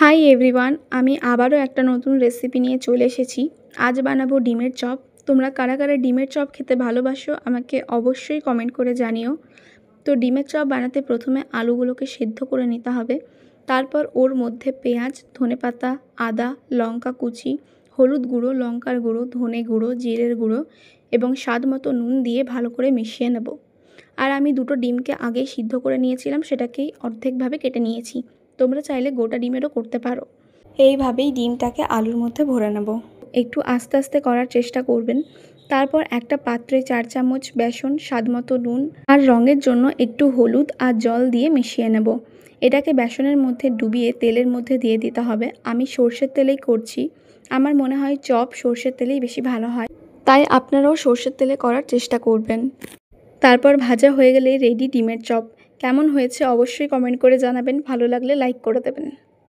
Hi everyone, আমি আবারও একটা নতুন রেসিপি নিয়ে চলে এসেছি। আজ বানাবো ডিমের চপ। তোমরা কারা কারা ডিমের চপ খেতে ভালোবাসো আমাকে অবশ্যই কমেন্ট করে জানিও। তো ডিমের চপ বানাতে প্রথমে আলুগুলোকে সেদ্ধ করে নিতে হবে। তারপর ওর মধ্যে পেঁয়াজ, ধনেপাতা, আদা, লঙ্কা কুচি, হলুদ গুঁড়ো, লঙ্কার গুঁড়ো, ধনে গুঁড়ো, জিরের গুঁড়ো এবং স্বাদ মতো নুন দিয়ে ভালো করে মিশিয়ে নেব। আর আমি দুটো ডিমকে আগেই সিদ্ধ করে নিয়েছিলাম, সেটাকেই অর্ধেকভাবে কেটে নিয়েছি। তোমরা চাইলে গোটা ডিমেরও করতে পারো। এইভাবেই ডিমটাকে আলুর মধ্যে ভরে নেব। একটু আস্তে আস্তে করার চেষ্টা করবেন। তারপর একটা পাত্রে 4 চামচ বেসন, স্বাদমতো নুন আর রঙের জন্য একটু হলুদ আর জল দিয়ে মিশিয়ে নেব। এটাকে বেসনের মধ্যে ডুবিয়ে তেলের মধ্যে দিয়ে দিতে হবে। আমি সর্ষের তেলেই করছি। আমার মনে হয় চপ সর্ষের তেলেই বেশি ভালো হয়, তাই আপনারাও সর্ষের তেলে করার চেষ্টা করবেন। তারপর ভাজা হয়ে গেলেই রেডি ডিমের চপ। কেমন হয়েছে অবশ্যই কমেন্ট করে জানাবেন। ভালো লাগলে লাইক করে দেবেন।